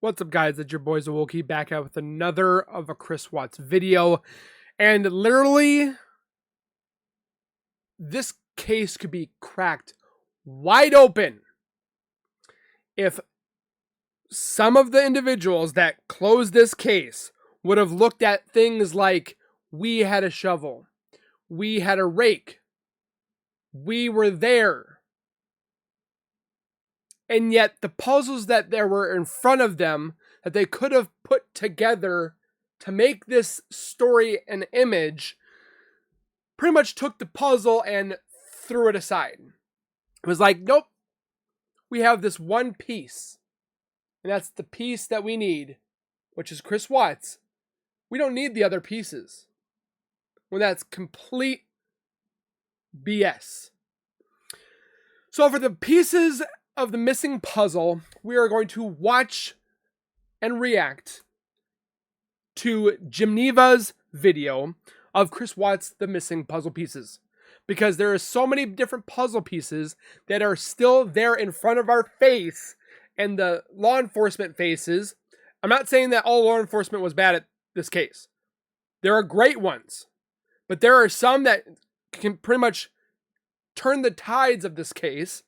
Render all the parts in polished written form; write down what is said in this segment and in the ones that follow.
What's up, guys? It's your boys Awoki back out with another of a Chris Watts video. And literally, this case could be cracked wide open if some of the individuals that closed this case would have looked at things like, we had a shovel, we had a rake, we were there. And yet the puzzles that there were in front of them that they could have put together to make this story an image pretty much took the puzzle and threw it aside. It was like, nope, we have this one piece. And that's the piece that we need, which is Chris Watts. We don't need the other pieces. When that's complete BS. So for the pieces of the missing puzzle, we are going to watch and react to Geneva's video of Chris Watts' The Missing Puzzle Pieces. Because there are so many different puzzle pieces that are still there in front of our face, and the law enforcement faces. I'm not saying that all law enforcement was bad at this case. There are great ones. But there are some that can pretty much turn the tides of this case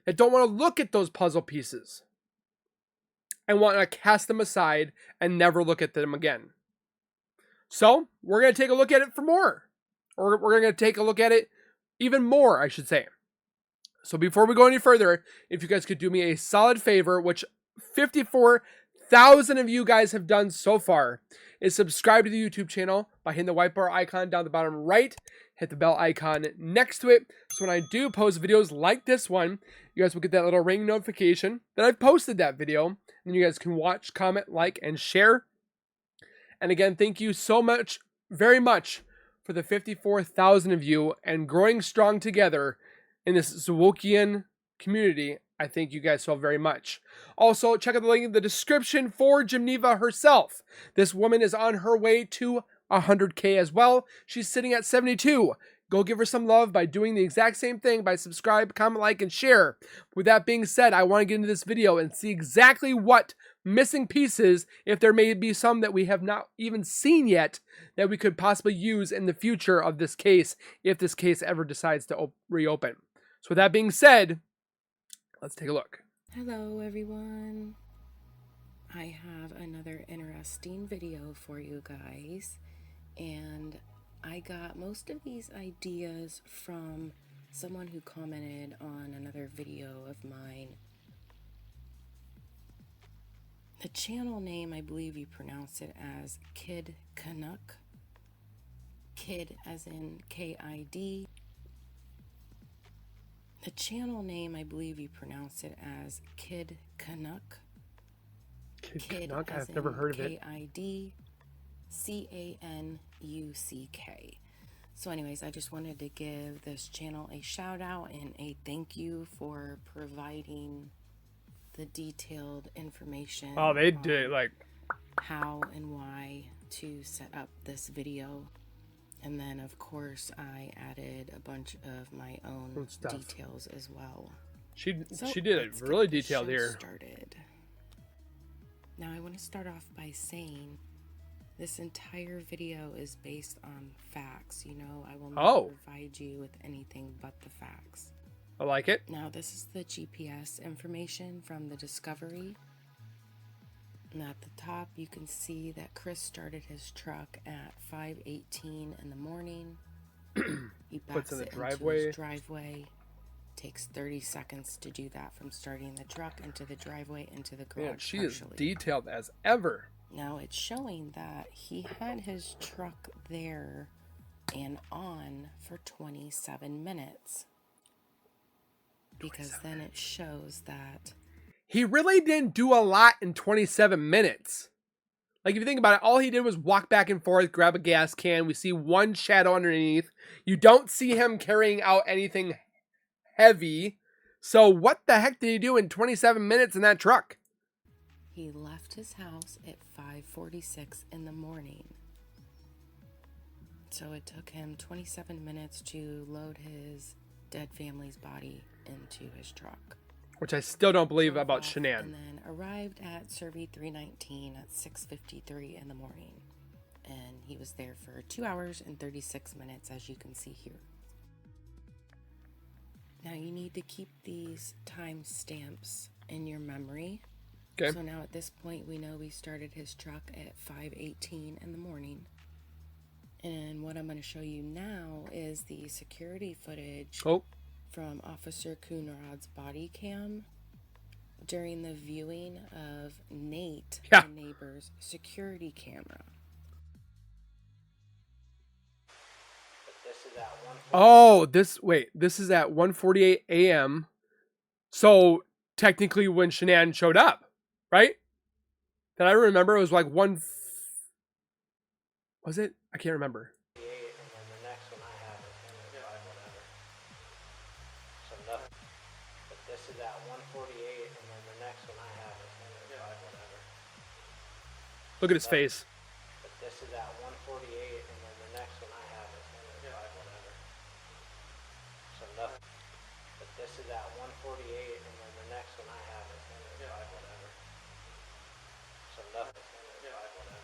that don't want to look at those puzzle pieces and want to cast them aside and never look at them again. So, we're going to take a look at it for more. Or we're going to take a look at it even more, I should say. So before we go any further, if you guys could do me a solid favor, which 54,000 of you guys have done so far, is subscribe to the YouTube channel by hitting the white bar icon down the bottom right. Hit the bell icon next to it. So when I do post videos like this one, you guys will get that little ring notification that I've posted that video. And you guys can watch, comment, like, and share. And again, thank you so much, very much, for the 54,000 of you and growing strong together in this Zawokian community. I thank you guys so very much. Also, check out the link in the description for Geneva herself. This woman is on her way to 100K as well. She's sitting at 72. Go give her some love by doing the exact same thing by subscribe, comment, like, and share. With that being said, I want to get into this video and see exactly what missing pieces, if there may be some that we have not even seen yet, that we could possibly use in the future of this case, if this case ever decides to reopen. So with that being said, let's take a look. Hello everyone. I have another interesting video for you guys, and I got most of these ideas from someone who commented on another video of mine. The channel name, I believe you pronounce it as Kid Canuck. Kid as in K-I-D. The channel name, I believe you pronounce it as Kid Canuck. Kid Canuck? I've never heard of it. K-I-D-C-A-N-U-C-K. So anyways, I just wanted to give this channel a shout out and a thank you for providing the detailed information. Oh, they did like how and why to set up this video. And then, of course, I added a bunch of my own details as well. She did it really detailed here. Started. Now, I want to start off by saying this entire video is based on facts. You know, I will not provide you with anything but the facts. I like it. Now, this is the GPS information from the Discovery. And at the top, you can see that Chris started his truck at 5:18 in the morning. He backs it into his driveway. Takes 30 seconds to do that from starting the truck into the driveway into the garage. Man, she is detailed as ever. Now it's showing that he had his truck there and on for 27 minutes. Because then it shows that he really didn't do a lot in 27 minutes. Like, if you think about it, all he did was walk back and forth, grab a gas can. We see one shadow underneath. You don't see him carrying out anything heavy. So what the heck did he do in 27 minutes in that truck? He left his house at 5:46 in the morning. So it took him 27 minutes to load his dead family's body into his truck. Which I still don't believe drove about off, Shanann. and then arrived at Survey 319 at 6:53 in the morning. And he was there for 2 hours and 36 minutes, as you can see here. Now you need to keep these time stamps in your memory. Okay. So now at this point, we know we started his truck at 5:18 in the morning. And what I'm going to show you now is the security footage from Officer Coonrod's body cam during the viewing of Nate, the neighbor's security camera. Oh, this is at 1:48 a.m. So technically when Shanann showed up, right? That I remember it was like was it? I can't remember. And then the next one I have is him at 5 whatever. So nothing. But this is at 1:48, and then the next one I have is him at 5 whatever. Look at his face. But this is at 1:48, and then the next one I have is him at 5 whatever. So nothing. But this is at 1:48, and then the next one I have is him at 5 whatever. So nothing. Him at 5 whatever.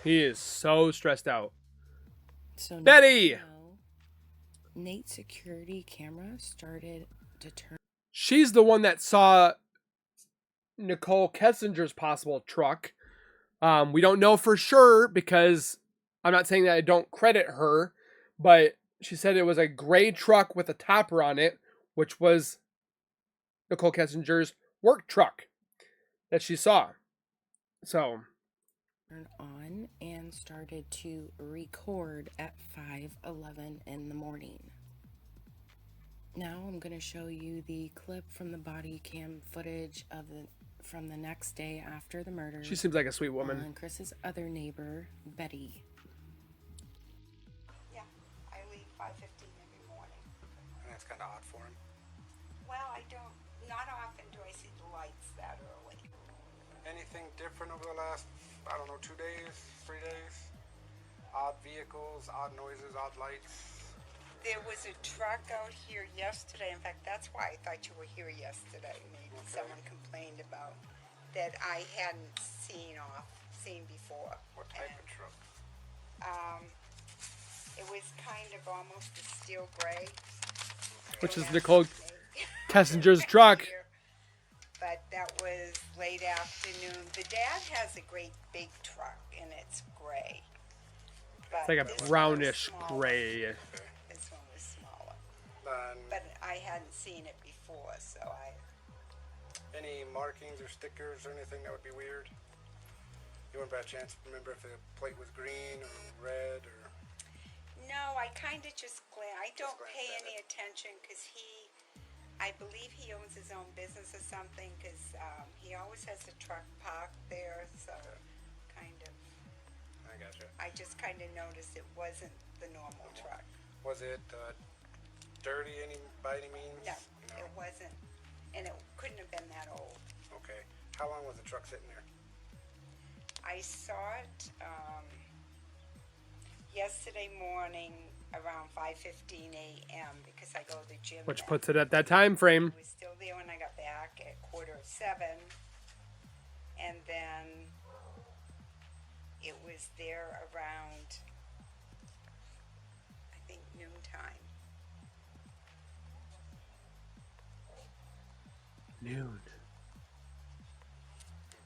He is so stressed out. So Betty! now, Nate's security camera started to turn. She's the one that saw Nicholkessinger's possible truck. We don't know for sure because I'm not saying that I don't credit her, but she said it was a gray truck with a topper on it, which was Nicholkessinger's work truck that she saw. So on and started to record at 5:11 in the morning. Now I'm going to show you the clip from the body cam footage of from the next day after the murder. She seems like a sweet woman. And Chris's other neighbor, Betty. Yeah, I leave 5:15 every morning. And that's kind of odd for him. Well, not often do I see the lights that early. Anything different over the last, 2 days, 3 days? Odd vehicles, odd noises, odd lights? There was a truck out here yesterday. In fact, that's why I thought you were here yesterday. Maybe someone complained about that I hadn't seen before. What type of truck? It was kind of almost a steel gray. Which is Nicholkessinger's truck. But that was late afternoon. The dad has a great big truck, and it's gray. It's like a brownish gray. This one was smaller. Then But I hadn't seen it before, so any markings or stickers or anything that would be weird? You wouldn't by chance remember if the plate was green or red or... No, I kind of just I don't glanced pay at any attention because I believe he owns his own business or something because he always has a truck parked there, so kind of. I gotcha. I just kind of noticed it wasn't the normal truck. Was it dirty by any means? No, it wasn't. And it couldn't have been that old. Okay. How long was the truck sitting there? I saw it yesterday morning around 5:15 a.m. because I go to the gym. Which then. puts it at that time frame. It was still there when I got back at 6:45, and then it was there around, I think, noontime. Noon.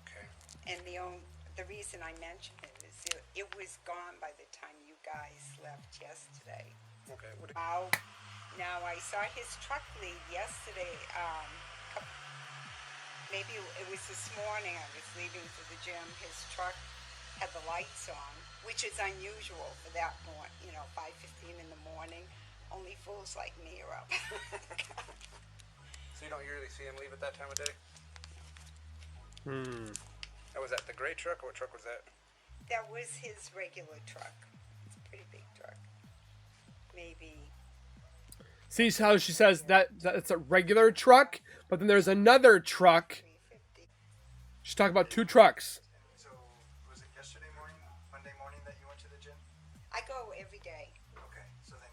Okay. And the reason I mention it is it was gone by the time you guys left yesterday. Okay. Now I saw his truck leave yesterday. Maybe it was this morning. I was leaving for the gym. His truck had the lights on, which is unusual for that morning. 5:15 in the morning. Only fools like me are up. So you don't usually see him leave at that time of day? That was that the gray truck, or what truck was that? That was his regular truck. It's a pretty big truck. Maybe. See how she says that's a regular truck, but then there's another truck. 350. She's talking about two trucks. So, was it yesterday morning, Monday morning that you went to the gym? I go every day. Okay, so then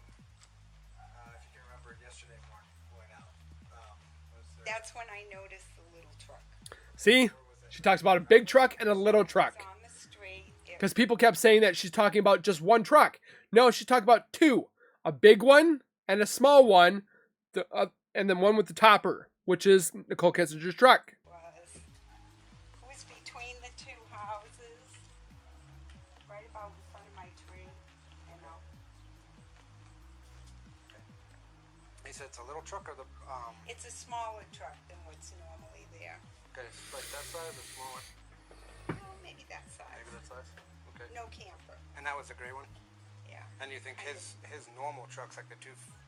remember yesterday morning going out. Was there, That's when I noticed the little truck. See? She talks about a big truck and a little truck. It was on the street. Because people kept saying that she's talking about just one truck. No, she's talking about two. A big one and a small one. And then one with the topper, which is Nicole Kessinger's truck. It was between the two houses, right about in front of my tree, you know. He said it's a little truck or the It's a smaller truck than what's normally there. okay, it's like that size or smaller? Oh, maybe that size. Maybe that size. Okay. No camper. And that was the gray one? Yeah. And you think his normal truck's like the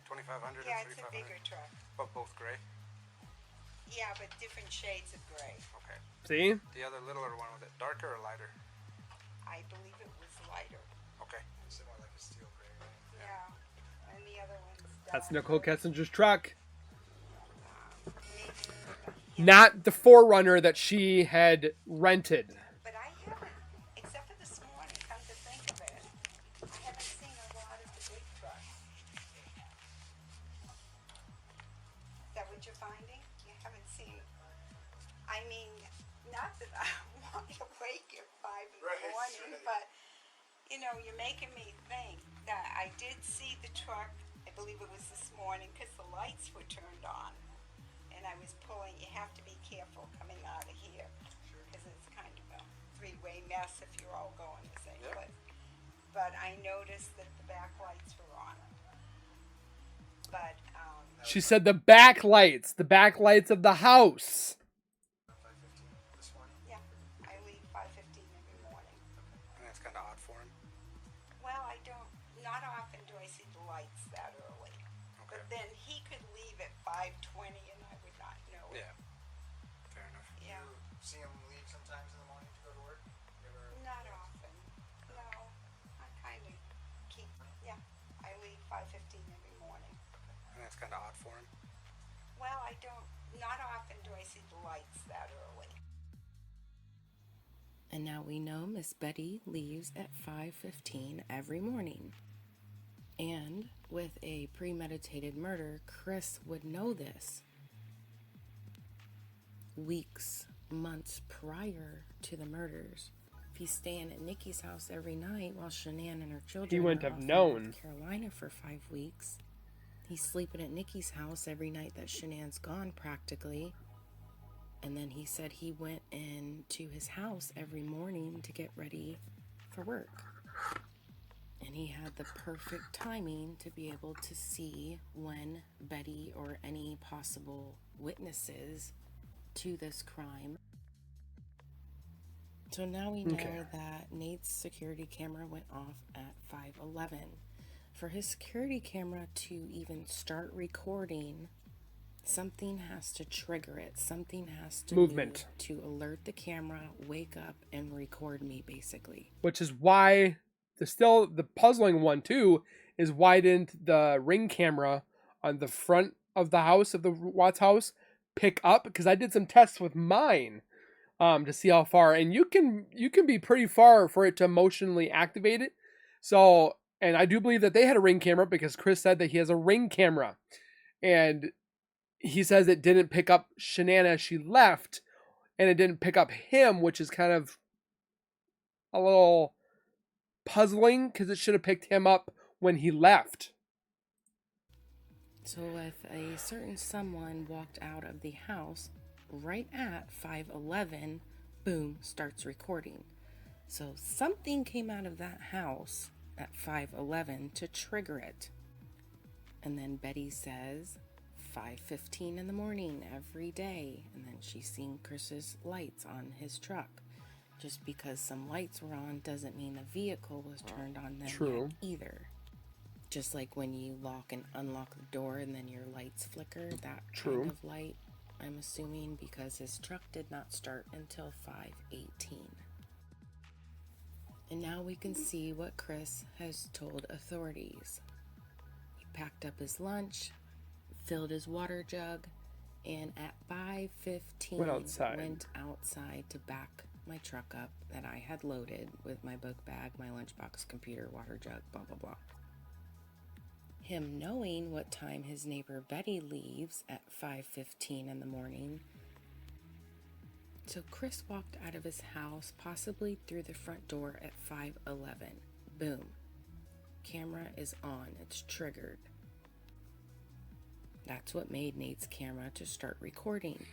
2500 Yeah, or it's a 3500? bigger truck. But both gray? Yeah, but different shades of gray. Okay. See? The other littler one, was it darker or lighter? I believe it was lighter. Okay. it's more like a steel gray, right? Yeah. And the other one's That's darker. Nicole Kessinger's truck. Maybe, yeah. Not the Forerunner that she had rented. But I haven't, except for this morning, come to think of it, I haven't seen a lot of the big trucks. Is that what you're finding? You haven't seen, I mean, not that I want to wake at 5 in the morning, but, you know, you're making me think that I did see the truck, I believe it was this morning, because the lights were turned on. And I was pulling, you have to be careful coming out of here, because it's kind of a three-way mess if you're all going the same place. But I noticed that the back lights were on. But, She said the backlights of the house. 5:15 this morning. yeah, I leave 5:15 every morning. And that's kind of odd for him. Well, I don't, not often do I see the lights that early. Okay. But then he could leave at 5:20 and I would not know it. Yeah. Fair enough. Yeah. You see him leave sometimes in the morning to go to work? You ever, Not often. No. I kind of keep, yeah, I leave 5:15 every morning. And that's kind of odd for him. Well, I don't, not often do I see the lights that early. And now we know Miss Betty leaves at 5:15 every morning. And with a premeditated murder, Chris would know this weeks, months prior to the murders. If he's staying at Nikki's house every night while Shanann and her children He wouldn't are have off in known. North Carolina for 5 weeks. He's sleeping at Nikki's house every night that Shanann's gone practically. And then he said he went into his house every morning to get ready for work. And he had the perfect timing to be able to see when Betty or any possible witnesses to this crime. So now we know that Nate's security camera went off at 5:11. For his security camera to even start recording, something has to trigger it. Something has to Movement. move to alert the camera, wake up, and record me, basically. Which is why the puzzling one too is why didn't the Ring camera on the front of the house of the Watts house pick up? Because I did some tests with mine to see how far, and you can be pretty far for it to emotionally activate it. So, and I do believe that they had a Ring camera because Chris said that he has a Ring camera, and he says it didn't pick up Shanann as she left, and it didn't pick up him, which is kind of a little puzzling because it should have picked him up when he left. So if a certain someone walked out of the house right at 5:11, boom, starts recording. So something came out of that house at 5:11 to trigger it. And then Betty says 5:15 in the morning every day, and then she's seen Chris's lights on his truck. Just because some lights were on doesn't mean the vehicle was turned on then True. yet either. Just like when you lock and unlock the door and then your lights flicker, that True. kind of light, I'm assuming, because his truck did not start until 5:18. And now we can see what Chris has told authorities. He packed up his lunch, filled his water jug, and at 5:15 Went outside. went outside to back my truck up that I had loaded with my book bag, my lunchbox, computer, water jug, blah, blah, blah. him knowing what time his neighbor Betty leaves at 5:15 in the morning. So Chris walked out of his house, possibly through the front door at 5:11. Boom. Camera is on. It's triggered. That's what made Nate's camera to start recording.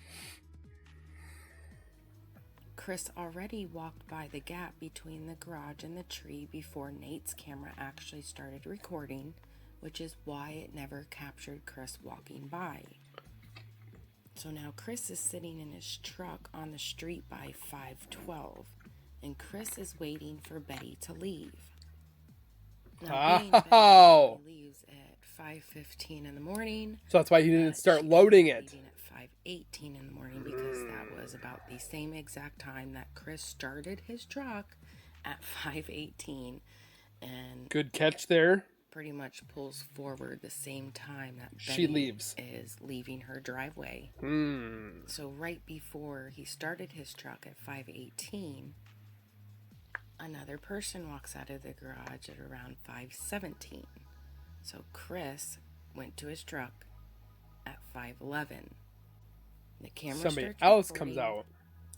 Chris already walked by the gap between the garage and the tree before Nate's camera actually started recording, which is why it never captured Chris walking by. So now Chris is sitting in his truck on the street by 5:12, and Chris is waiting for Betty to leave. Now, being Betty leaves at 5:15 in the morning. So that's why he didn't start loading it. At 5:18 in the morning, because that was about the same exact time that Chris started his truck at 5:18, and Good catch there. pretty much pulls forward the same time that She Betty leaves. is leaving her driveway. So right before he started his truck at 5:18, another person walks out of the garage at around 5:17. So Chris went to his truck at 5:11. The camera Somebody starts else recording. comes out.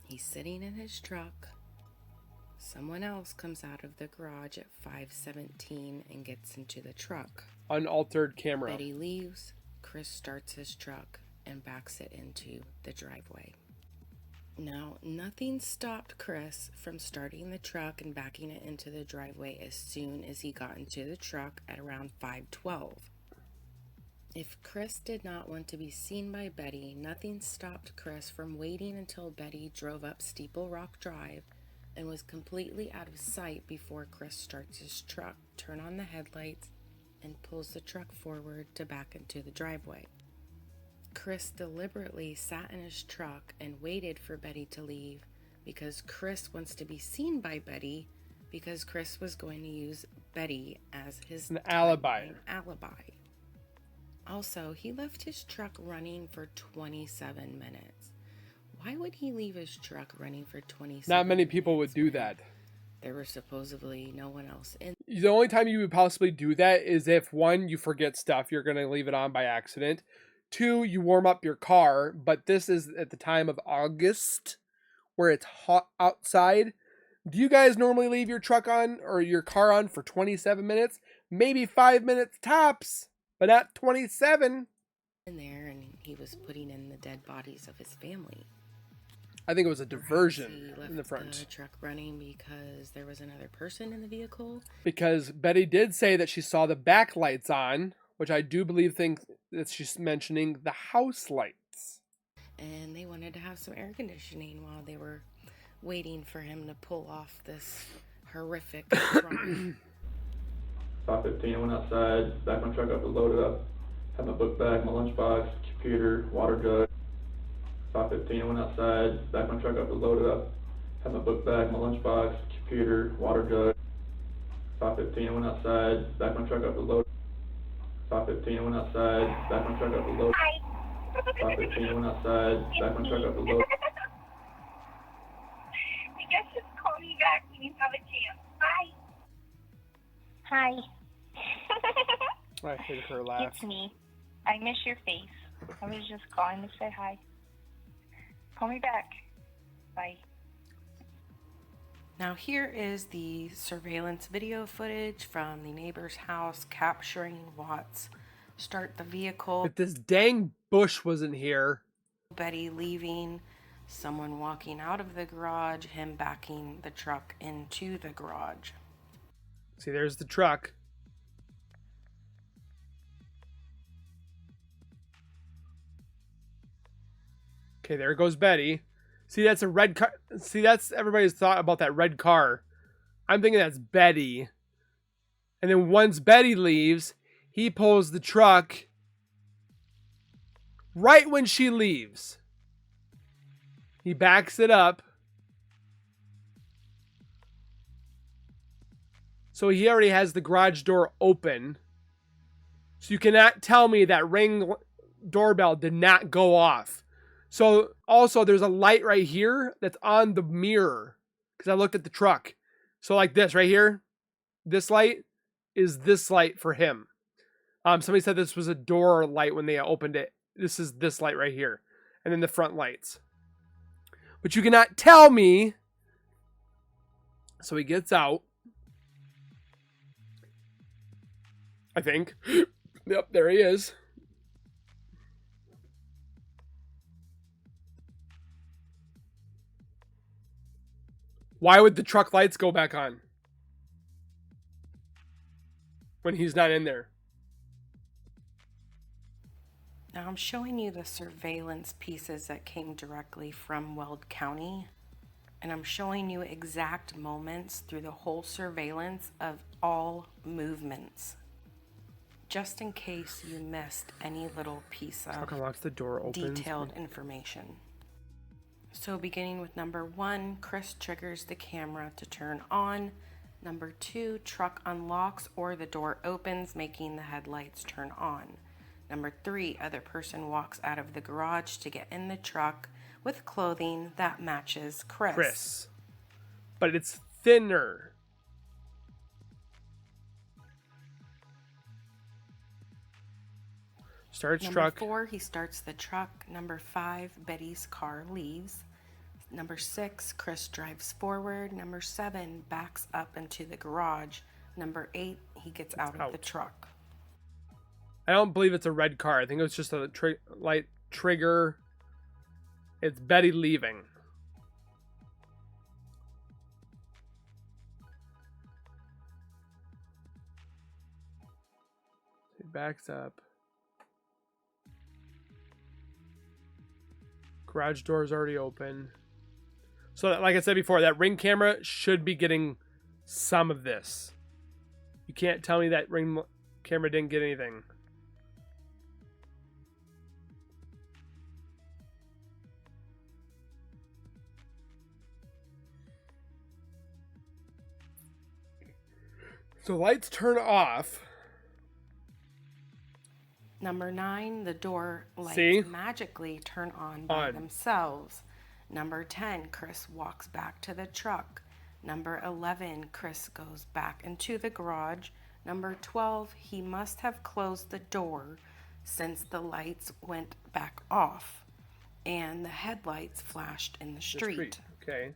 He's sitting in his truck. Someone else comes out of the garage at 5:17 and gets into the truck. Unaltered camera. Betty leaves. Chris starts his truck and backs it into the driveway. Now, nothing stopped Chris from starting the truck and backing it into the driveway as soon as he got into the truck at around 5:12. If Chris did not want to be seen by Betty, nothing stopped Chris from waiting until Betty drove up Steeple Rock Drive and was completely out of sight before Chris starts his truck, turn on the headlights, and pulls the truck forward to back into the driveway. Chris deliberately sat in his truck and waited for Betty to leave because Chris wants to be seen by Betty, because Chris was going to use Betty as his alibi. Also, he left his truck running for 27 minutes. Why would he leave his truck running for 27 minutes? Not many people would do that. There was supposedly no one else in. The only time you would possibly do that is if, one, you forget stuff, you're going to leave it on by accident. Two, you warm up your car, but this is at the time of August where it's hot outside. Do you guys normally leave your truck on or your car on for 27 minutes? Maybe 5 minutes tops, but not 27. In there, and he was putting in the dead bodies of his family. I think it was a diversion He left in the front. the truck running because there was another person in the vehicle. Because Betty did say that she saw the back lights on, which I do believe think that she's mentioning the house lights. And they wanted to have some air conditioning while they were waiting for him to pull off this horrific crime. 5:15, I went outside, backed my truck up, was loaded up, had my book bag, my lunchbox, computer, water jug. 5:15, I went outside, backed my truck up, was loaded up, had my book bag, my lunchbox, computer, water jug. 5:15, I went outside, backed my truck up, was loaded. 5:15, I went outside, backed my truck up, was loaded. 5:15, I went outside, backed my truck up, was loaded. I guess just call me back when you have a chance. Bye. Hi. I heard her laugh. It's me. I miss your face. I was just calling to say hi. Call me back. Bye. Now here is the surveillance video footage from the neighbor's house capturing Watts start the vehicle. If this dang bush wasn't here. Betty leaving, someone walking out of the garage, him backing the truck into the garage. See, there's the truck. Okay, there goes Betty. See, that's a red car. See, that's everybody's thought about that red car. I'm thinking that's Betty. And then once Betty leaves, he pulls the truck right when she leaves. He backs it up. So he already has the garage door open. So you cannot tell me that Ring doorbell did not go off. So also there's a light right here that's on the mirror because I looked at the truck. So like this right here, this light is this light for him. Somebody said this was a door light when they opened it. This is this light right here. And then the front lights. But you cannot tell me. So he gets out. I think. Yep, there he is. Why would the truck lights go back on when he's not in there? Now I'm showing you the surveillance pieces that came directly from Weld County. And I'm showing you exact moments through the whole surveillance of all movements. Just in case you missed any little piece of Locks the door, opens. detailed information. So beginning with number 1, Chris triggers the camera to turn on. Number 2, truck unlocks or the door opens, making the headlights turn on. Number 3, other person walks out of the garage to get in the truck with clothing that matches Chris. But it's thinner. Starts Number truck. 4, he starts the truck. Number 5, Betty's car leaves. Number 6, Chris drives forward. Number 7, backs up into the garage. Number 8, he gets out of the truck. I don't believe it's a red car. I think it was just a light trigger. It's Betty leaving. He backs up. Garage door is already open. So, like I said before, that ring camera should be getting some of this. You can't tell me that ring camera didn't get anything. So lights turn off. Number 9, the door lights magically turn on by themselves. Number 10, Chris walks back to the truck. Number 11, Chris goes back into the garage. Number 12, he must have closed the door since the lights went back off and the headlights flashed in the street. Okay.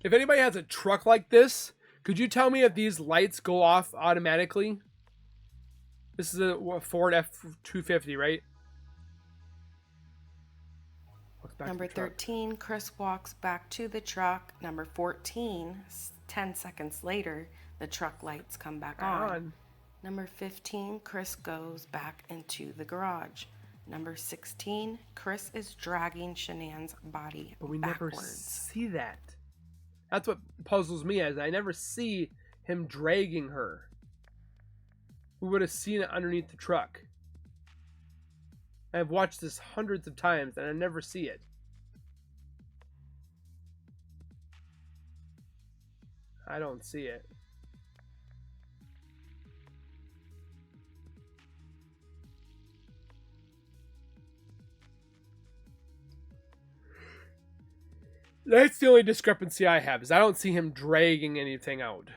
If anybody has a truck like this, could you tell me if these lights go off automatically? This is a Ford F-250, right? Number 13, Chris walks back to the truck. Number 14, 10 seconds later, the truck lights come back on. Number 15, Chris goes back into the garage. Number 16, Chris is dragging Shanann's body but we backwards. Never see that. That's what puzzles me, as I never see him dragging her. We would have seen it underneath the truck. I've watched this hundreds of times and I never see it. I don't see it. That's the only discrepancy I have, is I don't see him dragging anything out.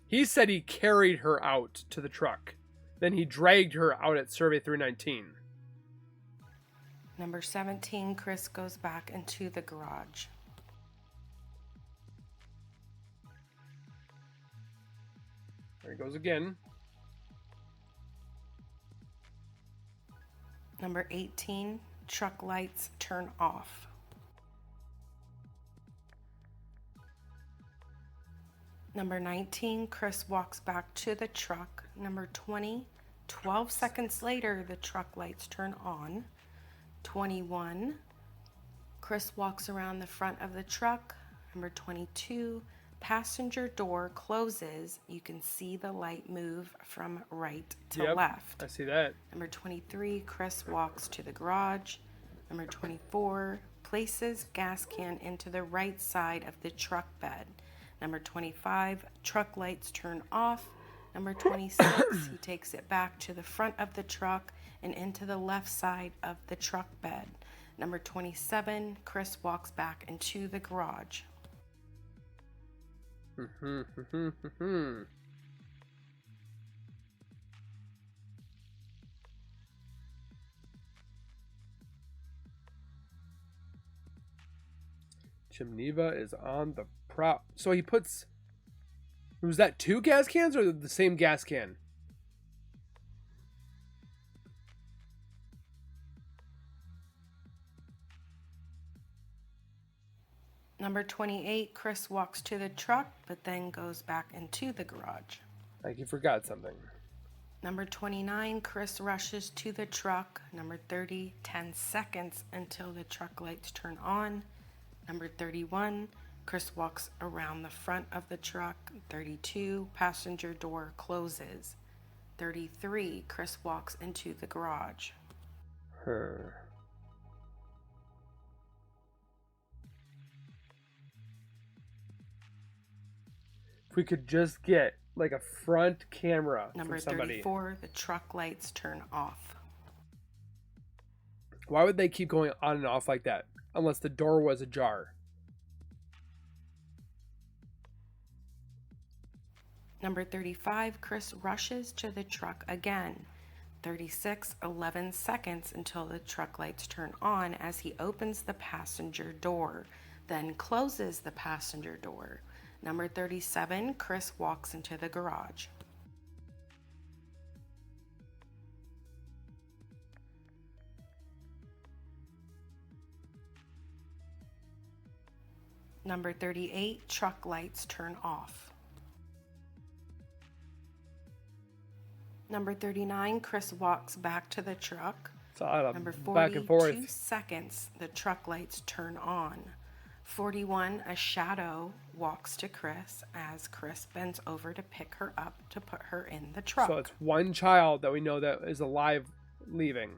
He said he carried her out to the truck. Then he dragged her out at Survey 319. Number 17, Chris goes back into the garage. There he goes again. Number 18, truck lights turn off. Number 19, Chris walks back to the truck. Number 20, 12 seconds later, the truck lights turn on. 21, Chris walks around the front of the truck. Number 22, passenger door closes. You can see the light move from right to left. I see that. Number 23, Chris walks to the garage. Number 24, places gas can into the right side of the truck bed. Number 25, truck lights turn off. Number 26, he takes it back to the front of the truck and into the left side of the truck bed. Number 27, Chris walks back into the garage. Jim Neva is on the prop. So he puts... Was that 2 gas cans or the same gas can? Number 28, Chris walks to the truck, but then goes back into the garage. Like he forgot something. Number 29, Chris rushes to the truck. Number 30, 10 seconds until the truck lights turn on. Number 31, Chris walks around the front of the truck. 32, passenger door closes. 33, Chris walks into the garage. If we could just get like a front camera Number from somebody. 34, the truck lights turn off. Why would they keep going on and off like that? Unless the door was ajar. Number 35, Chris rushes to the truck again. 36, 11 seconds until the truck lights turn on as he opens the passenger door, then closes the passenger door. Number 37, Chris walks into the garage. Number 38, truck lights turn off. Number 39, Chris walks back to the truck. It's a lot of Number back and 42 forth. seconds, the truck lights turn on. 41, a shadow walks to Chris as Chris bends over to pick her up to put her in the truck. So it's one child that we know that is alive leaving.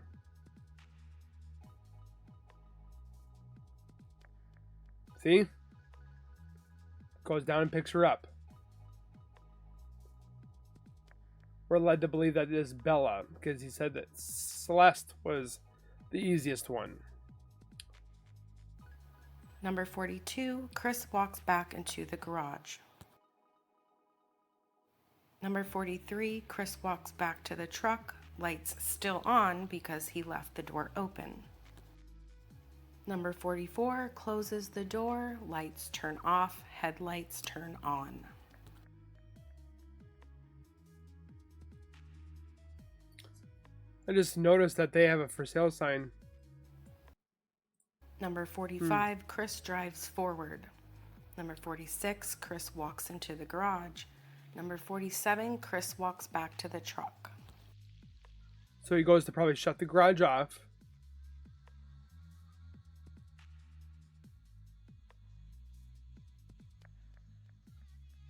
See? Goes down and picks her up. We're led to believe that it is Bella because he said that Celeste was the easiest one. Number 42, Chris walks back into the garage. Number 43, Chris walks back to the truck, lights still on because he left the door open. Number 44, closes the door, lights turn off, headlights turn on. I just noticed that they have a for sale sign. Number 45, Chris drives forward. Number 46, Chris walks into the garage. Number 47, Chris walks back to the truck. So he goes to probably shut the garage off.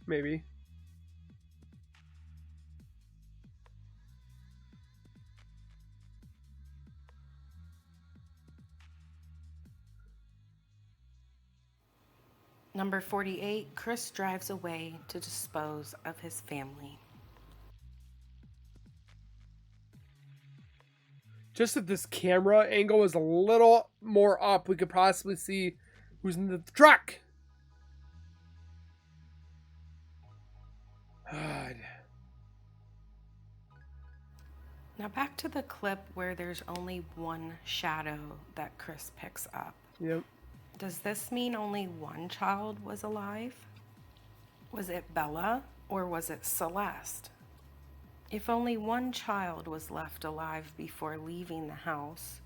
Maybe. Number 48, Chris drives away to dispose of his family. Just if this camera angle was a little more up, we could possibly see who's in the truck. God. Now back to the clip where there's only one shadow that Chris picks up. Yep. Does this mean only one child was alive? Was it Bella or was it Celeste? If only one child was left alive before leaving the house,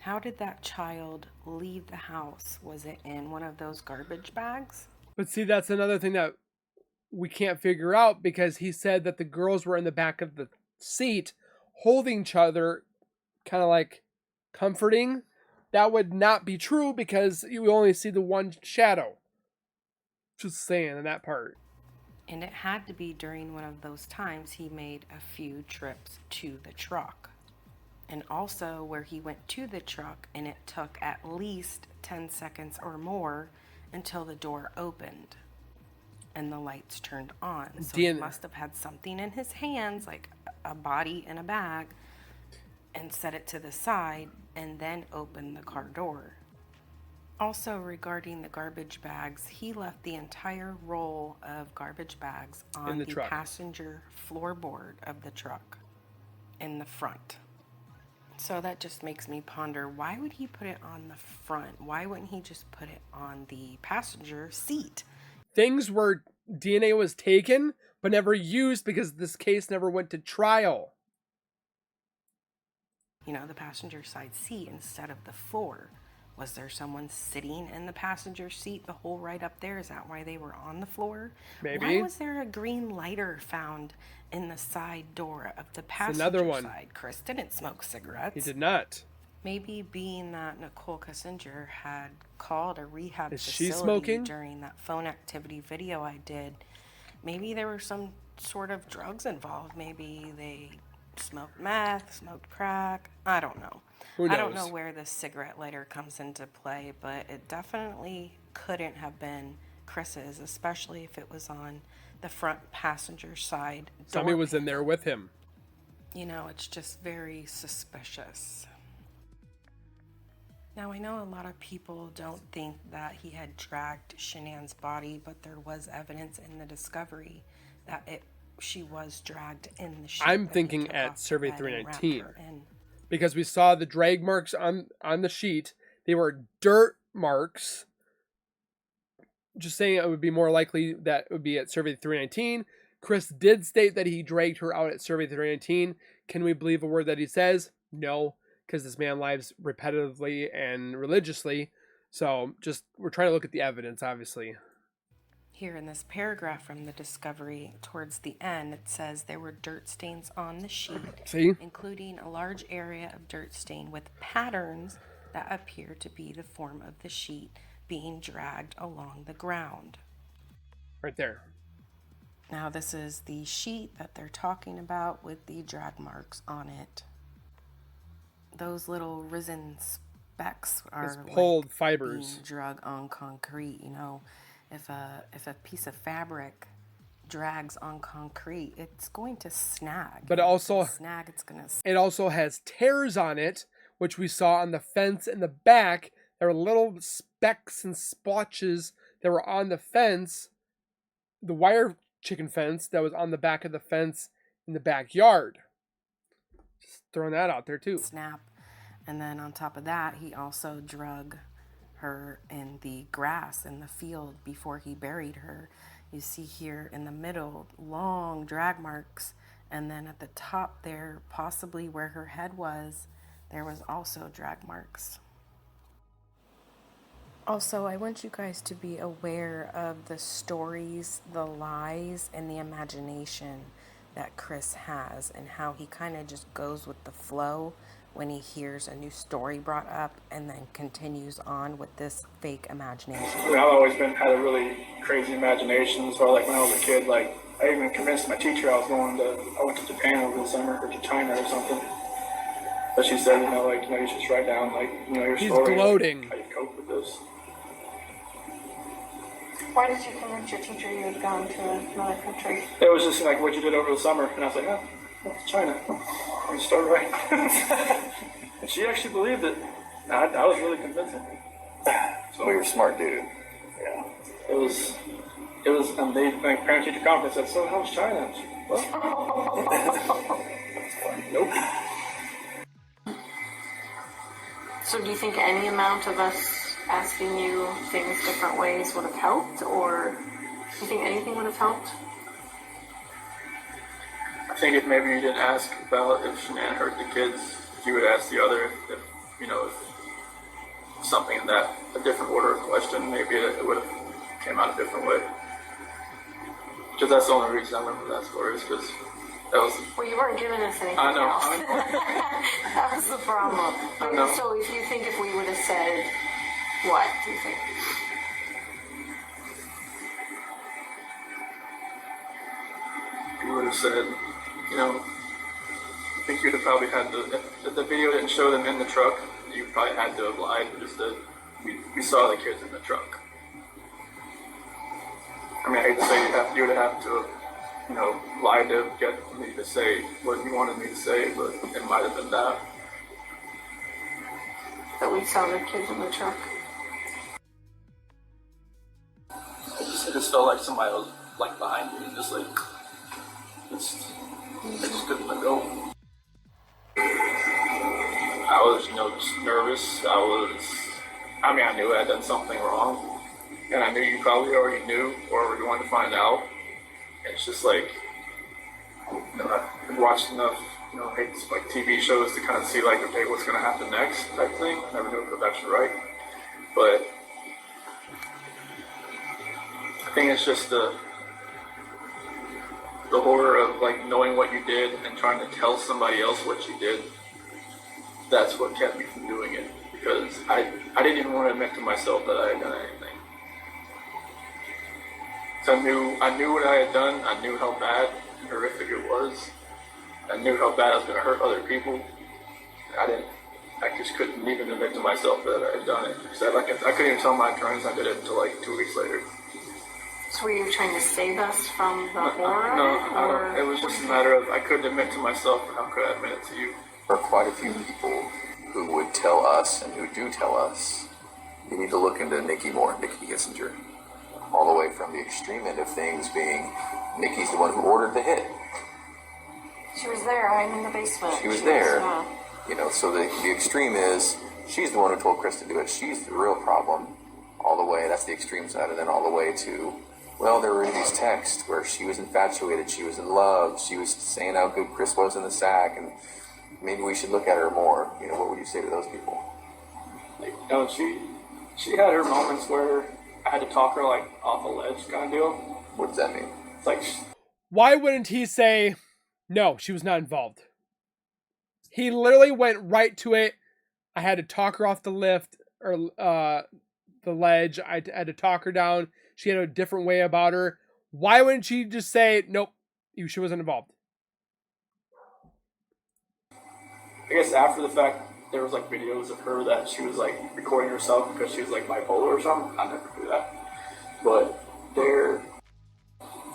how did that child leave the house? Was it in one of those garbage bags? But see, that's another thing that we can't figure out because he said that the girls were in the back of the seat holding each other, kind of like comforting. That would not be true because you only see the one shadow. Just saying in that part. And it had to be during one of those times he made a few trips to the truck. And also where he went to the truck and it took at least 10 seconds or more until the door opened. and the lights turned on. So DNA he must have had something in his hands, like a body in a bag, and set it to the side and then opened the car door. Also, regarding the garbage bags, he left the entire roll of garbage bags on the truck. passenger floorboard of the truck in the front. So that just makes me ponder, why would he put it on the front? Why wouldn't he just put it on the passenger seat? Things where DNA was taken but never used because this case never went to trial. You know, the passenger side seat instead of the floor. Was there someone sitting in the passenger seat the whole ride up there? Is that why they were on the floor? Maybe. Why was there a green lighter found in the side door of the passenger another one. side? Chris didn't smoke cigarettes. He did not. Maybe being that Nicholkessinger had called a rehab Is she facility smoking? during that phone activity video I did, maybe there were some sort of drugs involved. Maybe they smoked meth, smoked crack. I don't know. Who knows? I don't know where the cigarette lighter comes into play, but it definitely couldn't have been Chris's, especially if it was on the front passenger side door. Somebody was in there with him. You know, it's just very suspicious. Now, I know a lot of people don't think that he had dragged Shanann's body, but there was evidence in the discovery that she was dragged in the sheet. I'm that he thinking took at off the Survey bed and wrapped 319. her in. Because we saw the drag marks on the sheet. They were dirt marks. Just saying it would be more likely that it would be at Survey 319. Chris did state that he dragged her out at Survey 319. Can we believe a word that he says? No, because this man lies repetitively and religiously. So just, we're trying to look at the evidence, obviously. Here in this paragraph from the discovery, towards the end, it says there were dirt stains on the sheet, See? including a large area of dirt stain with patterns that appear to be the form of the sheet being dragged along the ground. Right there. Now, this is the sheet that they're talking about with the drag marks on it. Those little risen specks are Those pulled like fibers. being drug on concrete. You know, if a piece of fabric drags on concrete, it's going to snag. But it also snag. It's gonna. It also has tears on it, which we saw on the fence in the back. There were little specks and splotches that were on the fence, the wire chicken fence that was on the back of the fence in the backyard. Just throwing that out there too. Snap. And then on top of that, he also drug her in the grass in the field before he buried her. You see here in the middle, long drag marks. And then at the top there, possibly where her head was, there was also drag marks. Also, I want you guys to be aware of the stories, the lies, and the imagination that Chris has, and how he kind of just goes with the flow when he hears a new story brought up and then continues on with this fake imagination. I mean, I've always had a really crazy imagination. So like when I was a kid, like I even convinced my teacher I went to Japan over the summer, or to China or something. But she said, you should just write down your He's story. gloating. How you cope with this. Why did you convince your teacher you had gone to another country? It was just like what you did over the summer, and I was like, oh, that's China. And start writing. And she actually believed it. I was really convincing. So you're a smart dude. Yeah. It was, my parent-teacher conference said, so how's China? Well, nope. So do you think any amount of us asking you things different ways would have helped, or do you think anything would have helped? I think if maybe you didn't ask about if Shanann hurt the kids, you would ask the other if something in that, a different order of question, maybe it would have came out a different way. Because that's the only reason I remember that story, is because that was... Well, you weren't giving us anything I know. else. That was the problem. I know. So if you think if we would have said, what do you think? You would have said, I think you'd have probably had if the video didn't show them in the truck, you probably had to have lied and just said, we saw the kids in the truck. I mean, I hate to say you would have to, you know, lie to get me to say what you wanted me to say, but it might have been that. That we saw the kids in the truck. I just felt like somebody was like behind me, and just like, I just couldn't let go. I was, you know, just nervous. I mean, I knew I had done something wrong, and I knew you probably already knew or were going to find out. It's just like, you know, I've watched enough, you know, like TV shows to kind of see like, okay, what's going to happen next type thing. I never knew if it was actually right, but I think it's just the horror of like knowing what you did and trying to tell somebody else what you did. That's what kept me from doing it, because I didn't even want to admit to myself that I had done anything. So I knew what I had done. I knew how bad and horrific it was. I knew how bad I was going to hurt other people. I just couldn't even admit to myself that I had done it. So I couldn't even tell my friends I did it until like 2 weeks later. So were you trying to save us from the horror? No, it was just a matter of I couldn't admit to myself, and how could I admit it to you? There are quite a few people who would tell us, and who do tell us, you need to look into Nikki more, Nikki Kessinger. All the way from the extreme end of things being Nikki's the one who ordered the hit. She was there. I'm in the basement. She was there. You know, so the extreme is she's the one who told Chris to do it. She's the real problem. All the way, that's the extreme side, and then all the way to, well, there were these texts where she was infatuated, she was in love, she was saying how good Chris was in the sack, and maybe we should look at her more. You know, what would you say to those people? Like, you know, she had her moments where I had to talk her like off a ledge kind of deal. What does that mean? It's like, why wouldn't he say, no, she was not involved? He literally went right to it. I had to talk her off the lift, or the ledge. I had to talk her down. She had a different way about her. Why wouldn't she just say, nope, she wasn't involved? I guess after the fact, there was like videos of her that she was like recording herself because she was like bipolar or something. I never do that. But there.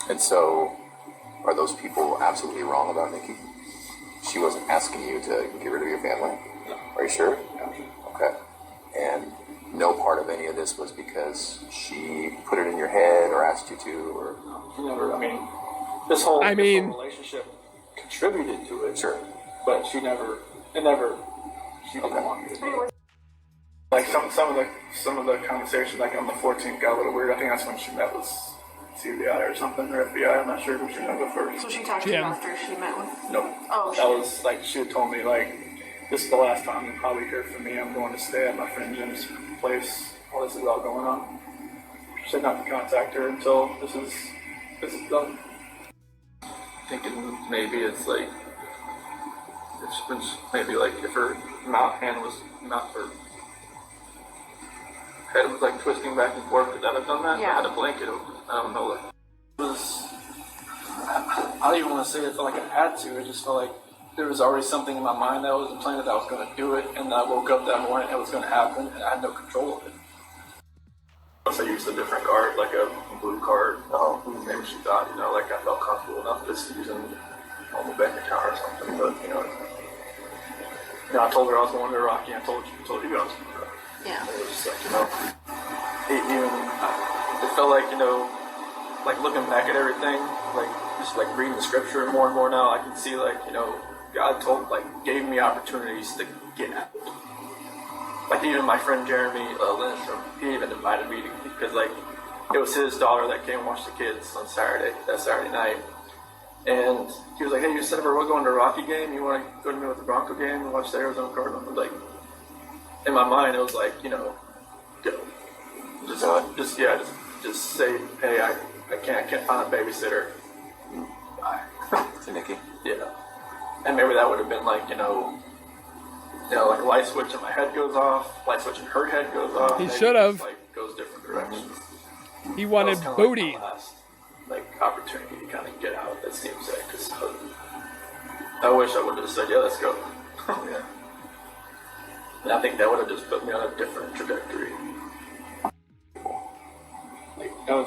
And so, are those people absolutely wrong about Nikki? She wasn't asking you to get rid of your family? No. Are you sure? Yeah. Okay. And no part of any of this was because she put it in your head or asked you to, or? She never, I mean, this whole relationship contributed to it. Sure. But she didn't want me to do it. Like some of the conversation, like on the 14th, got a little weird. I think that's when she met with CBI or something, or FBI. I'm not sure who she met with first. So she talked to you after she met with? No. Oh, that was like she had told me like, this is the last time you'll probably hear from me. I'm going to stay at my friend Jim's place while this is all going on. She said not to contact her until this is done. Thinking maybe it's like. Maybe like if her hand was not her head was like twisting back and forth, could that have done that? Yeah. I had a blanket over it. I don't know. Like, it was. I don't even want to say it felt like I had to. It just felt like there was already something in my mind that was implanted that I was going to do it, and I woke up that morning and it was going to happen, and I had no control of it. Once I used a different card, like a blue card, maybe she thought, you know, like I felt comfortable enough just using on the bank account or something, but you know, I told her I was going to Rocky. I told you I was going to Rocky. Yeah. It was just like, you know, it felt like, you know, like looking back at everything, like just like reading the scripture more and more now, I can see like, you know, God gave me opportunities to get out. Like even my friend Jeremy Lindstrom, he even invited me because like it was his daughter that came and watched the kids on that Saturday night. And he was like, hey, you said we're going to a Rocky game. You want to go to me with the Bronco game and watch the Arizona Cardinals? I was like, in my mind, it was like, you know, go. Just say, hey, I can't find a babysitter. Bye. To Nikki? Yeah. And maybe that would have been like, you know, like a light switch in my head goes off, light switch in her head goes off. He should have. Like goes different directions. He wanted booty. Like opportunity to kind of get out. That seems like, because I wish I would have said, yeah, let's go. Yeah. And I think that would have just put me on a different trajectory. Like, no,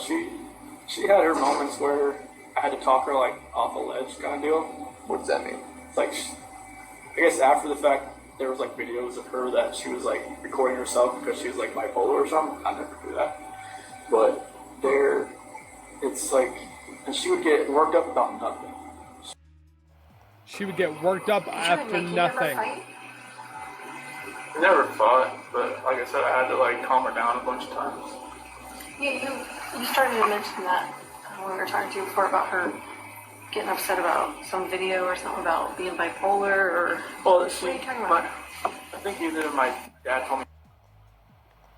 she had her moments where I had to talk her like off a ledge kind of deal. What does that mean? It's like, I guess after the fact, there was like videos of her that she was like recording herself because she was like bipolar or something. I never do that. But it's like, and she would get worked up about nothing. She would get worked up after nothing. We never fought, but like I said, I had to like calm her down a bunch of times. Yeah, you started to mention that when we were talking to you before about her getting upset about some video or something about being bipolar or... Well, what are you talking about? I think either my dad told me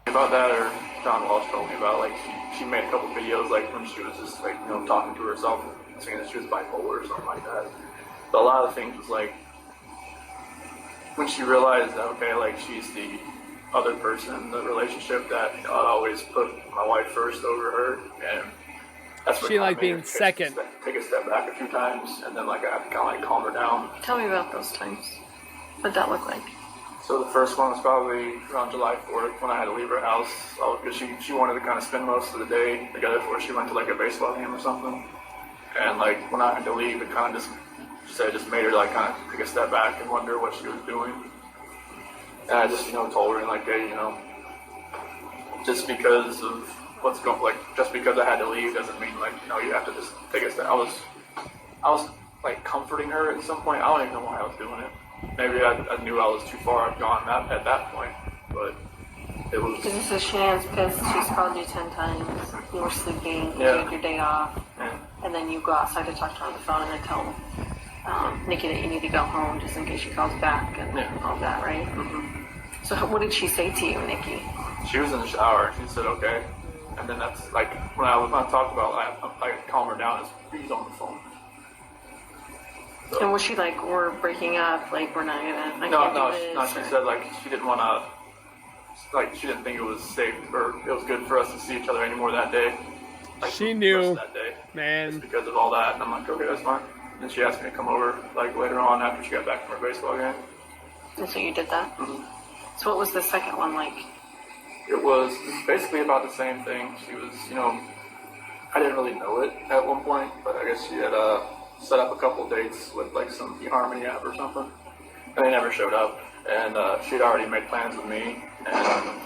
about that or John Walsh told me about, like, she made a couple videos, like, when she was just, like, you know, talking to herself, saying that she was bipolar or something like that. But a lot of things was, like, when she realized that, okay, like, she's the other person in the relationship, that, you know, I'd always put my wife first over her, and that's what She liked being second. Take a step back a few times, and then, like, I had to kind of, like, calm her down. Tell me about those times. What'd that look like? So the first one was probably around July 4th when I had to leave her house because she wanted to kind of spend most of the day together before she went to like a baseball game or something. And like when I had to leave, it kind of just made her like kind of take a step back and wonder what she was doing. And I just, you know, told her like, hey, you know, just because of what's going, like just because I had to leave doesn't mean like, you know, you have to just take a step. I was like comforting her at some point. I don't even know why I was doing it. Maybe I knew I was too far gone at that point, but it was... Because this is Shannon's pissed, she's called you 10 times, you were sleeping, you had your day off, and then you go outside to talk to her on the phone and then tell Nikki that you need to go home just in case she calls back and all that, right? Mm-hmm. So what did she say to you, Nikki? She was in the shower and she said, okay. And then that's like, when I talked about, I calm her down, he's on the phone. So. And was she like, we're breaking up, like we're not gonna, No, she said like she didn't want to, like she didn't think it was safe or it was good for us to see each other anymore that day. Like, she knew, that day, man. Just because of all that, and I'm like, okay, that's fine. And she asked me to come over like later on after she got back from her baseball game. And so you did that? Mm-hmm. So what was the second one like? It was basically about the same thing. She was, you know, I didn't really know it at one point, but I guess she had set up a couple dates with like some eHarmony app or something, and they never showed up. And she'd already made plans with me, and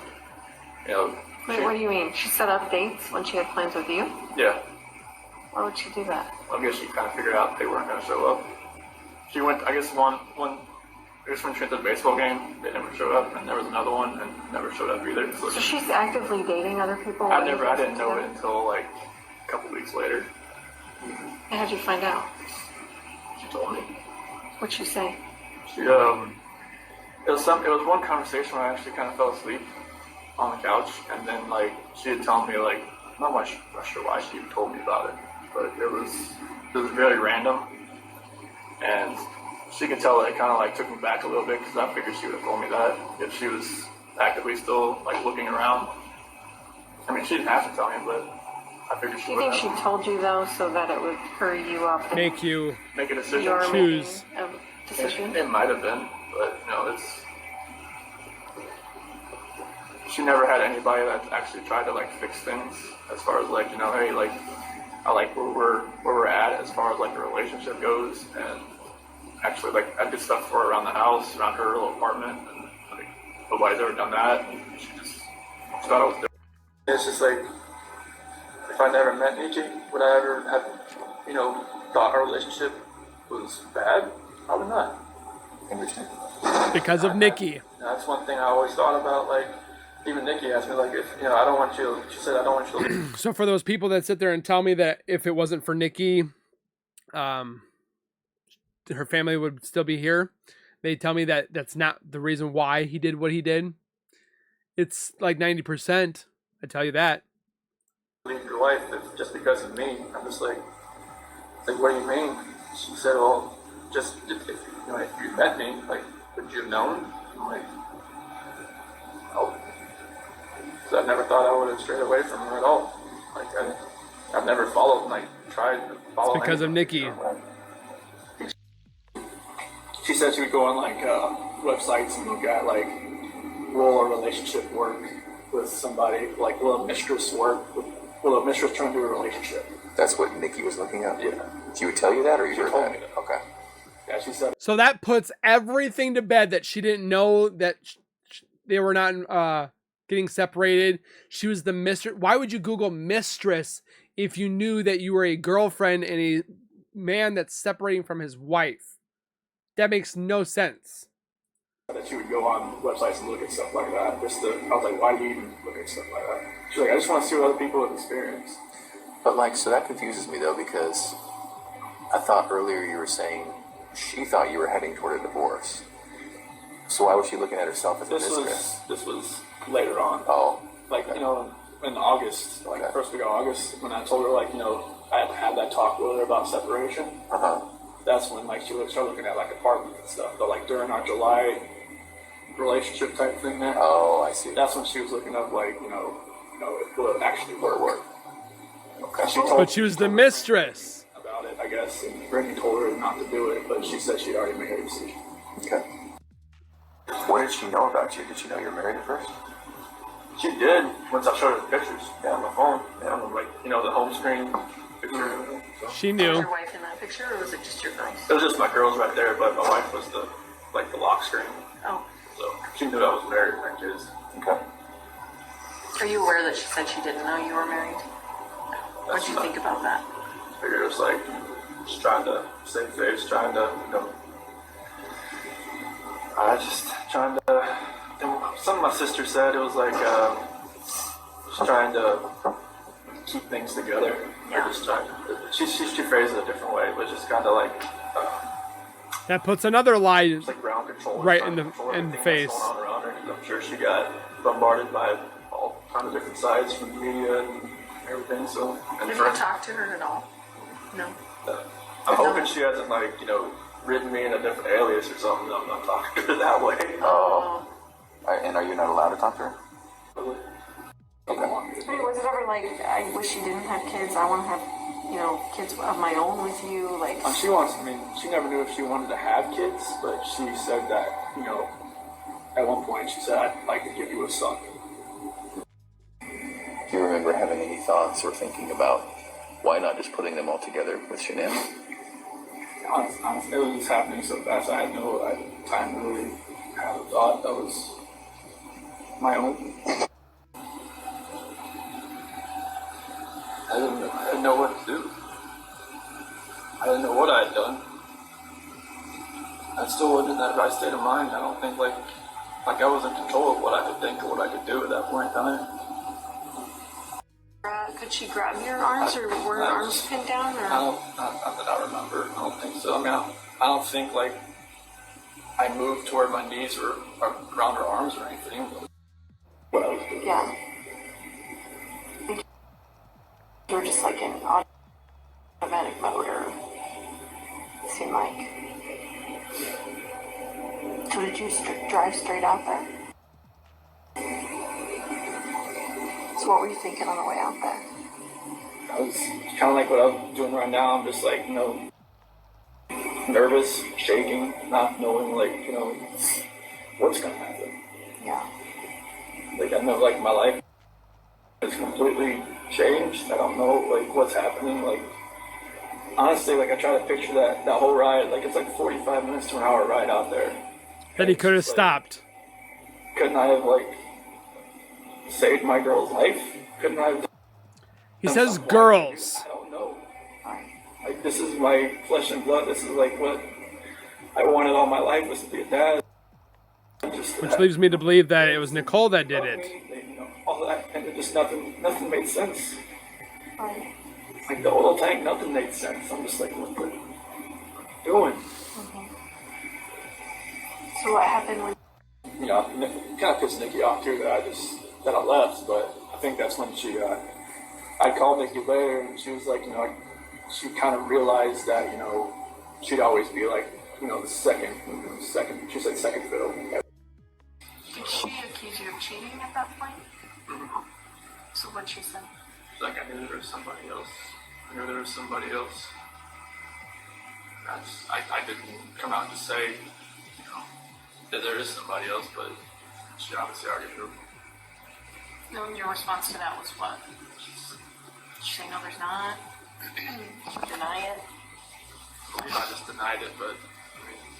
you know. Wait, what do you mean? She set up dates when she had plans with you? Yeah. Why would she do that? I guess she kind of figured out they weren't going to show up. She went, I guess when she went to the baseball game, they never showed up, and there was another one, and never showed up either. So she's actively dating other people? I didn't know it until like a couple weeks later. And how'd you find out? She told me. What'd she say? She it was one conversation where I actually kind of fell asleep on the couch, and then like she had told me like not sure why she even told me about it, but it was very random, and she could tell that it kind of like took me back a little bit because I figured she would have told me that if she was actively still like looking around. I mean, she didn't have to tell me, but I figured she would. Do you think she told you though so that it would hurry you up? Make a decision. Choose. A decision? It might have been, but you know, she never had anybody that actually tried to like fix things as far as like, you know, hey, like I like where we're at as far as like the relationship goes, and actually like I did stuff for her around the house, around her little apartment, and like nobody's ever done that. And she thought I was different. It's just like if I never met Nikki, would I ever have, you know, thought our relationship was bad? Probably not. Interesting. Because of Nikki. That's one thing I always thought about. Like, even Nikki asked me, like, if, you know, I don't want you, she said, I don't want you to. So for those people that sit there and tell me that if it wasn't for Nikki, her family would still be here, they tell me that that's not the reason why he did what he did. It's like 90%. I tell you that. Leave your wife just because of me. I'm just like, what do you mean? She said, well, just if you know, if you met me, like, would you have known? I'm like, no. Because I never thought I would have strayed away from her at all. Like, I've never followed, like, tried to follow. It's because of Nikki. She said she would go on like websites and look at like will a relationship work with somebody, like will a mistress work, will a mistress turn into a relationship? That's what Nikki was looking at? Yeah. She would tell you that, or you heard told that? me that. Okay. Yeah, she said. So that puts everything to bed that she didn't know that they were not getting separated. She was the mistress. Why would you Google mistress if you knew that you were a girlfriend and a man that's separating from his wife? That makes no sense. That she would go on websites and look at stuff like that. I was like, why do you even look at stuff like that? She's like, I just want to see what other people have experienced. But like, so that confuses me though, because I thought earlier you were saying she thought you were heading toward a divorce. So why was she looking at herself as a mistress? This was later on. Oh. Like, you know, in August, like first week of August, when I told her, like, you know, I had that talk with her about separation. That's when, like, she would start looking at, like, apartments and stuff. But, like, during our July relationship type thing there. Oh, I see. That's when she was looking up, like, you know, it would actually work. Okay. But she was the mistress. About it, I guess, and Brittany told her not to do it, but she said she'd already made her decision. Okay. What did she know about you? Did she know you were married at first? She did, once I showed her the pictures. Yeah. On my phone. Yeah, on the, like, you know, the home screen picture. So. She Was knew. your wife in that picture, or was it just your girls? It was just my girls right there, but my wife was the lock screen. Oh. So she knew I was married with my kids. Okay. Are you aware that she said she didn't know you were married? What did you think about that? I figured it was like, just trying to save face, trying to, you know, trying to, something my sister said, it was like, just trying to keep things together. Yeah. Just trying, she phrased it a different way, but just kind of like, That puts another lie it's like ground control. right in the control in the everything face. that's going on around her. I'm sure she got bombarded by all kinds of different sides from the media and everything. So, and Have you talked to her at all? No. I'm hoping she hasn't, like, you know, written me in a different alias or something. I'm not talking to her that way. Oh. And are you not allowed to talk to her? Okay. Hey, was it ever like, I wish you didn't have kids, I want to have, you know, kids of my own with you, like... She never knew if she wanted to have kids, but she said that, you know, at one point she said, I'd like to give you a son. Do you remember having any thoughts or thinking about why not just putting them all together with Shanann? Honestly, it was just happening so fast, I had no time to really have a thought that was my own. I didn't know what to do. I didn't know what I had done. I still wasn't in that right state of mind. I don't think like I was in control of what I could think or what I could do at that point in time. Could she grab your arms, or were her arms pinned down, or? Not that I remember. I don't think so. I mean, I don't think like I moved toward my knees or around her arms or anything. What I was doing. Yeah. You were just like in automatic mode, or it seemed like. So did you drive straight out there? So what were you thinking on the way out there? I was kind of like what I'm doing right now. I'm just like, you know, nervous, shaking, not knowing, like, you know, what's gonna happen. Yeah. Like, I know, like, my life is completely changed. I don't know, like, what's happening. Like, honestly, like, I try to picture that whole ride. Like, it's like 45 minutes to an hour ride out there. That he could have stopped. Couldn't I have, like, saved my girl's life? Couldn't I have? He says girls. I don't know. Like, this is my flesh and blood. This is like what I wanted all my life, was to be a dad. Which leads me to believe that it was Nicole that did it. You know, all that, and it just nothing made sense. Like the oil tank, nothing made sense. I'm just like, what are you doing? So what happened when? You know, it kind of pissed Nikki off too that I left, but I think that's when I called Nikki later, and she was like, you know, she kind of realized that, you know, she'd always be like, you know, the second, she said second fiddle. Did she accuse you of cheating at that point? Mm-hmm. So what'd she say? Like, I knew there was somebody else. I didn't come out and just say, you know, that there is somebody else, but she obviously already knew. No, your response to that was what? Did she say, no, there's not? Deny it? I just denied it, but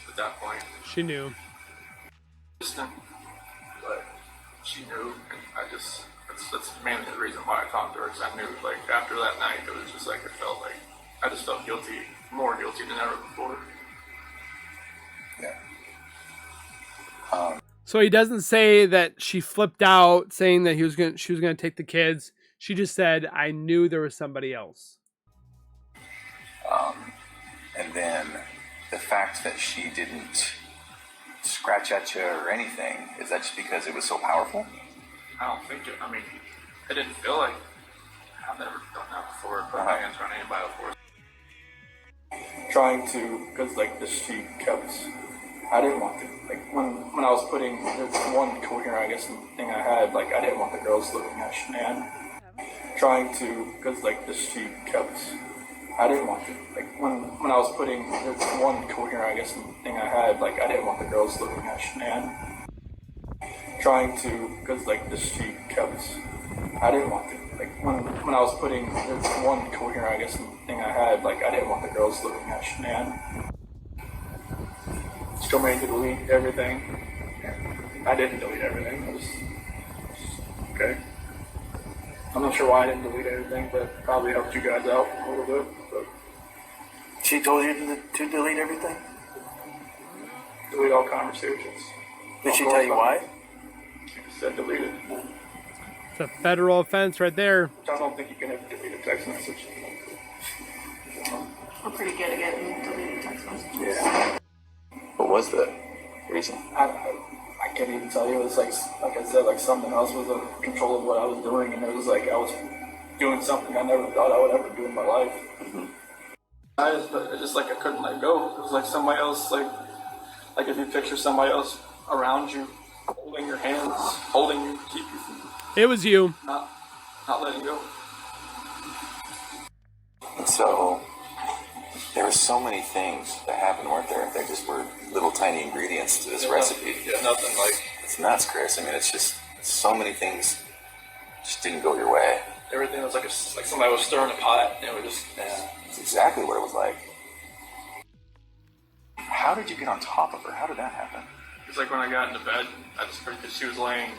at that point, She knew. distant. But she knew, and that's mainly the reason why I talked to her, because I knew, like, after that night, it was just like, it felt like, I just felt guilty, more guilty than ever before. Yeah. So he doesn't say that she flipped out, saying that she was gonna take the kids. She just said, "I knew there was somebody else." And then the fact that she didn't scratch at you or anything, is that just because it was so powerful? I don't think it, I mean, it didn't feel like, I've never done that before, put my hands on anybody before. Trying to, because like the sheet kept, I didn't want to, like when I was putting the one coherent, I guess, thing I had, like I didn't want the girls looking at Shanann. Trying to, because like the sheet kept, I didn't want to, like when I was putting the one coherent, I guess, thing I had, like I didn't want the girls looking at Shanann. Trying to, because like the sheet kept, I didn't want to, like when I was putting the one coherent, I guess, thing I had, like I didn't want the girls looking at Shanann. Still made to delete everything. I didn't delete everything. I was okay. I'm not sure why I didn't delete everything, but probably helped you guys out a little bit. But She told you to delete everything? delete all conversations. Did she tell you why? She just said delete it. It's a federal offense right there. I don't think you can ever delete a text message. We're pretty good at getting deleted text messages. Yeah. What was the reason? I can't even tell you. It was like I said, like something else was in control of what I was doing, and it was like I was doing something I never thought I would ever do in my life. But it's just like I couldn't let go. It was like somebody else, like if you picture somebody else around you, holding your hands, holding you, keep you from It was you. not letting go. So there were so many things that happened, weren't there? There just were little tiny ingredients to this recipe. Yeah, nothing like. It's nuts, Chris. I mean, it's just so many things just didn't go your way. Everything was like somebody was stirring a pot, and it was just. Yeah, it's exactly what it was like. How did you get on top of her? How did that happen? It's like when I got into bed, I just heard that she was laying.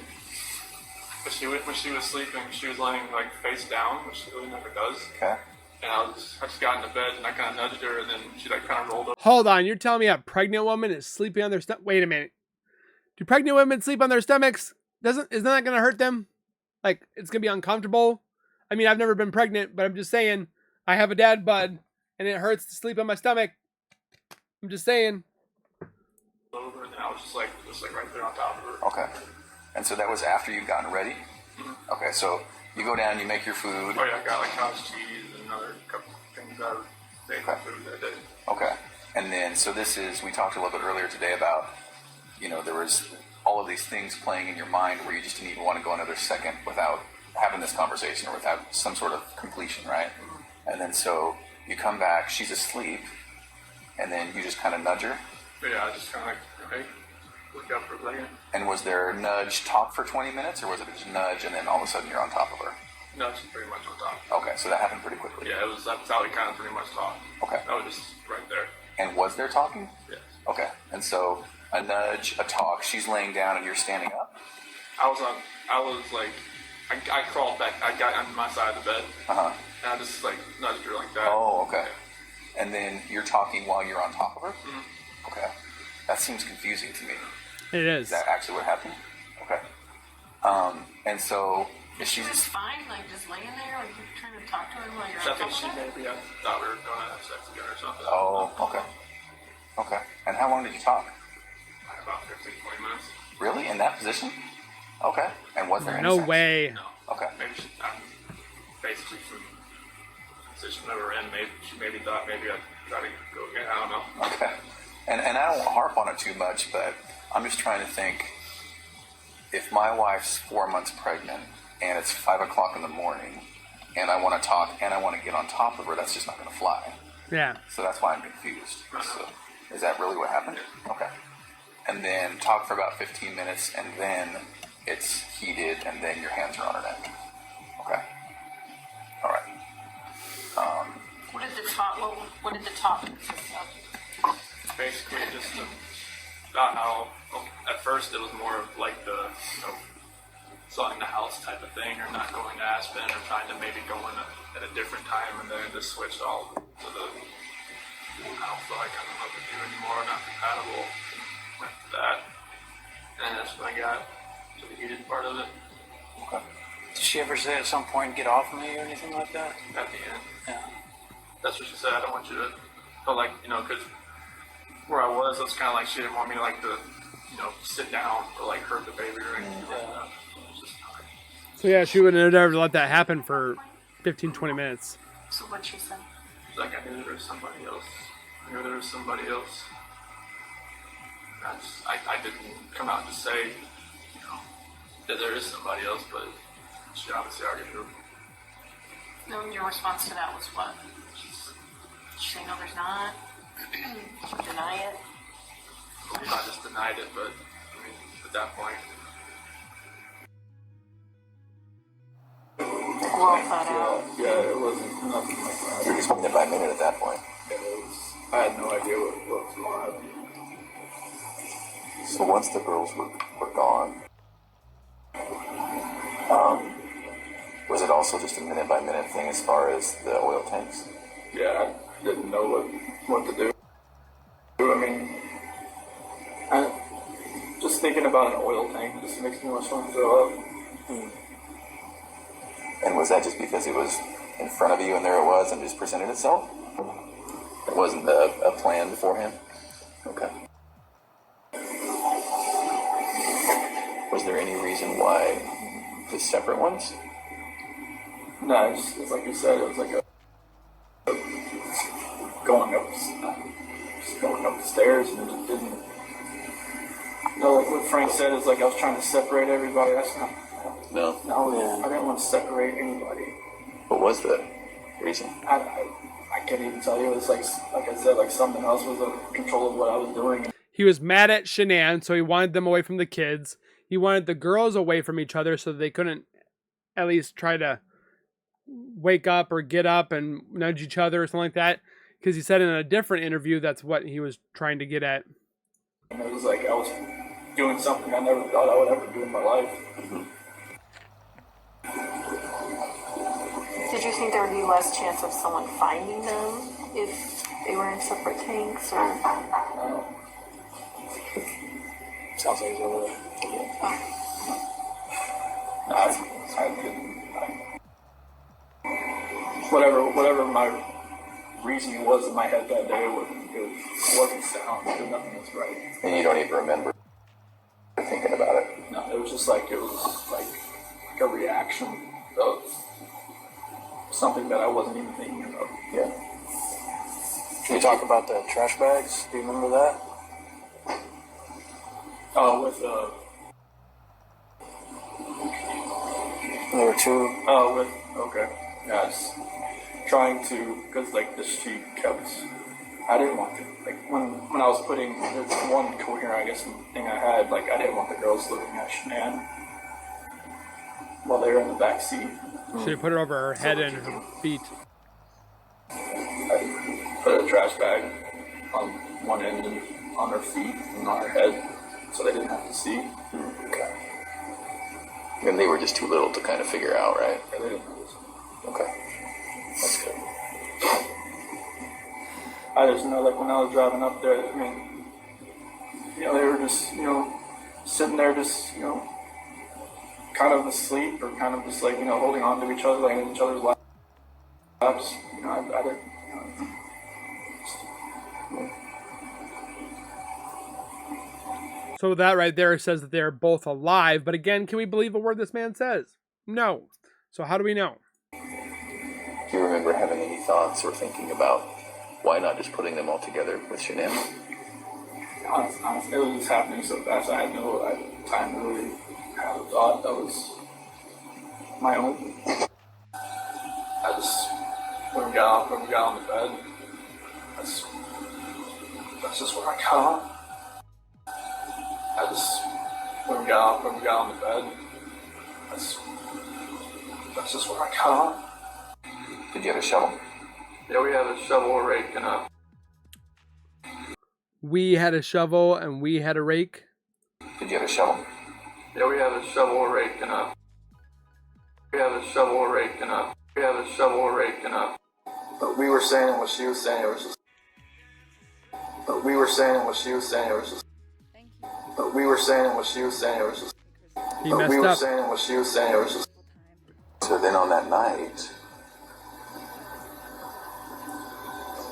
When she was sleeping, she was laying like face down, which she really never does. Okay. And I just got into bed and I kind of nudged her, and then she like kind of rolled up. Hold on, you're telling me a pregnant woman is sleeping on their stomach? Wait a minute. Do pregnant women sleep on their stomachs? Isn't that gonna hurt them? Like it's gonna be uncomfortable? I mean, I've never been pregnant, but I'm just saying I have a dad bud, and it hurts to sleep on my stomach. I'm just saying. Over, and then I was just like right there on top of her. Okay. And so that was after you'd gotten ready? Mm-hmm. Okay, so you go down, you make your food. Oh yeah, I got like cottage cheese and another couple things out of made my food that day. Okay. And then, so we talked a little bit earlier today about, there was all of these things playing in your mind where you just didn't even want to go another second without having this conversation or without some sort of completion, right? Mm-hmm. And then so you come back, she's asleep, and then you just kind of nudge her? But yeah, I just kind of like, hey, look up for a second. And was there nudge talk for 20 minutes, or was it just nudge and then all of a sudden you're on top of her? No, she's pretty much on top. Okay, so that happened pretty quickly. Yeah, that's how we kind of pretty much talked. Okay. That was just right there. And was there talking? Yes. Okay, and so a nudge, a talk, she's laying down and you're standing up? I crawled back, I got on my side of the bed. Uh-huh. And I just like nudged her like that. Oh, okay. And then you're talking while you're on top of her? Mm-hmm. Okay. That seems confusing to me. It is. Is that actually what happened? Okay. And so is she just fine, like just laying there, like you're trying to talk to her while you're I on think top of her? I thought we were going to have sex again or something. Oh, okay. Okay. And how long did you talk? About 15, 20 minutes. Really? In that position? Okay. And was there any No sex? way. No. Okay. Maybe I'm basically from the position we were in. She maybe thought maybe I'd try to go again. I don't know. Okay. And I don't want to harp on it too much, but I'm just trying to think, if my wife's 4 months pregnant and it's 5 o'clock in the morning and I want to talk and I want to get on top of her, that's just not going to fly. Yeah. So that's why I'm confused. So, is that really what happened? Okay. And then talk for about 15 minutes and then it's heated and then your hands are on her neck. Okay. All right. talk? What did the talk consist of? Basically, just about how at first it was more of like the selling the house type of thing, or not going to Aspen, or trying to maybe go in at a different time, and then it just switched all to the I don't feel like I'm in love with you anymore, not compatible. Went to that, and that's when I got to the heated part of it. Okay. Did she ever say at some point, get off of me or anything like that? At the end. Yeah. That's what she said. I don't want you to feel like, because where I was, it's kind of like she didn't want me to sit down or like hurt the baby or anything like that. So yeah, she would have never let that happen for 15, 20 minutes. So what'd she say? Like I knew there was somebody else. I knew there was somebody else. I didn't come out to say, that there is somebody else, but she obviously already knew. And your response to that was what? Did she say no, there's not? Did you deny it? Well, not just denied it, but at that point. Blow that out. Yeah, it wasn't nothing like that. You're just minute by minute at that point. Yeah, I had no idea what was going on. So once the girls were gone, was it also just a minute by minute thing as far as the oil tanks? Yeah, I didn't know what to do. Just thinking about an oil tank just makes me want to throw up. And was that just because it was in front of you and there it was and just presented itself? It wasn't a plan beforehand? Okay. Was there any reason why the separate ones? No, it's like you said, it was like going up the stairs, and it just didn't. Like what Frank said, is like I was trying to separate everybody. That's not. No. I didn't want to separate anybody. What was the reason? I can't even tell you. It was like I said, like something else was in control of what I was doing. He was mad at Shanann, so he wanted them away from the kids. He wanted the girls away from each other so they couldn't at least try to wake up or get up and nudge each other or something like that. Because he said in a different interview that's what he was trying to get at. And it was like I was doing something I never thought I would ever do in my life. Did you think there would be less chance of someone finding them if they were in separate tanks, or? Sounds like he's over there. I didn't. Whatever my reasoning was in my head that day, it wasn't sound. Nothing was right. And you don't even remember thinking about it? No, it was just like, it was like a reaction of something that I wasn't even thinking about. Yeah. Can you talk about the trash bags? Do you remember that? Oh, There were two. Okay. Yeah, I was trying to, because like she kept, I didn't want to, like when I was putting, there's one coherent, I guess, thing I had, like I didn't want the girls looking at Shanann while they were in the back seat. So you put it over her head and her feet. I put a trash bag on one end and on her feet and on her head, so they didn't have to see. Okay. And they were just too little to kind of figure out, right? Yeah, they didn't have to see. Okay. That's good. I just know, like when I was driving up there, I mean, they were just, sitting there just, kind of asleep or kind of just like, holding on to each other, like in each other's laps. I didn't, So that right there says that they're both alive. But again, can we believe a word this man says? No. So how do we know? Do you remember having any thoughts or thinking about why not just putting them all together with Shanann? Honestly, it was just happening so fast. I had no time to really have a thought. That was my own. I just, when we got on the bed, that's just where I got on. When we got on the bed, that's just where I got on. Did you have a shovel? Yeah, we had a shovel, a rake, and a... We had a shovel and we had a rake. Did you have a shovel? Yeah, we had a shovel, a rake, and a... We had a shovel, a rake, and a... We had a shovel, a rake, and a... But we were saying what she was saying, it was just... But we were saying what she was saying, it was just... But we were saying what she was saying, it was just... He But messed we were up. saying what she was saying, it was just... So then on that night,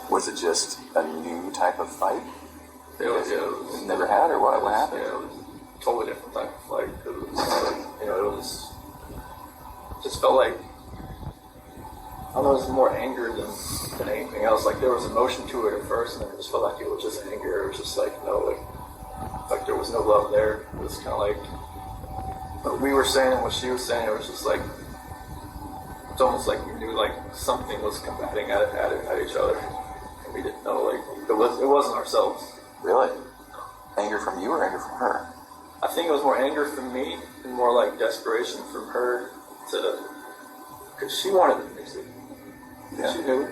was it just a new type of fight? It was Never had, or what happened? Yeah, it was a totally different type of fight. It was, you know, it was... Just felt like... I don't know, it was more anger than anything else. Like, there was emotion to it at first, and then it just felt like it was just anger. It was just like, no, like there was no love there. It was kind of like... But we were saying what she was saying, it was just like... It's almost like we knew, like, something was combating at each other. And we didn't know, like, it wasn't ourselves. Really? Anger from you or anger from her? I think it was more anger from me and more like desperation from her to... Because she wanted to fix it. Yeah. She knew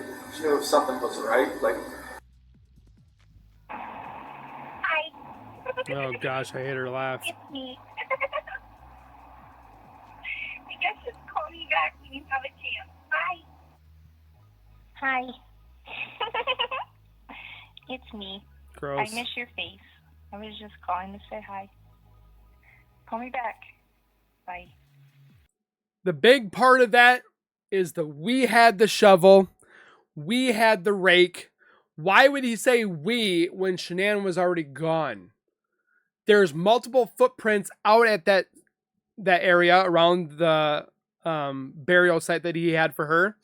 if something wasn't right, like... Hi. Oh gosh, I hate her laugh. It's me. I guess just call me back when you have a chance. Bye. Hi. It's me. Gross. I miss your face. I was just calling to say hi. Call me back. Bye. The big part of that is we had the shovel, we had the rake. Why would he say we when Shanann was already gone? There's multiple footprints out at that area around the burial site that he had for her.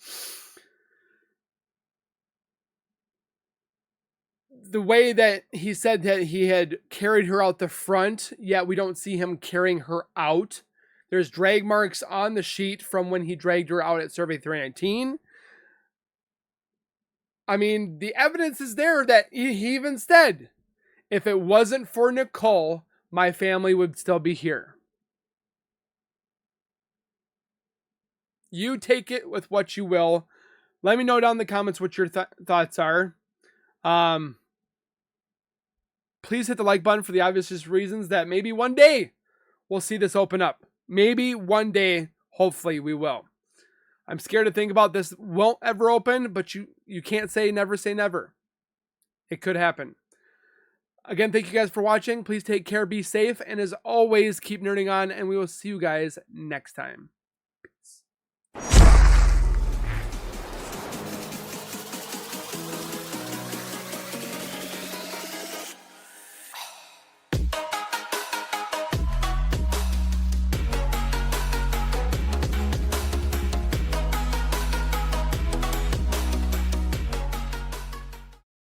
The way that he said that he had carried her out the front, yet we don't see him carrying her out. There's drag marks on the sheet from when he dragged her out at Survey 319. I mean, the evidence is there that he even said, if it wasn't for Nicole, my family would still be here. You take it with what you will. Let me know down in the comments what your thoughts are. Please hit the like button for the obvious reasons that maybe one day we'll see this open up. Maybe one day, hopefully we will. I'm scared to think about this won't ever open, but you can't say never. It could happen. Again, thank you guys for watching. Please take care, be safe, and as always, keep nerding on, and we will see you guys next time.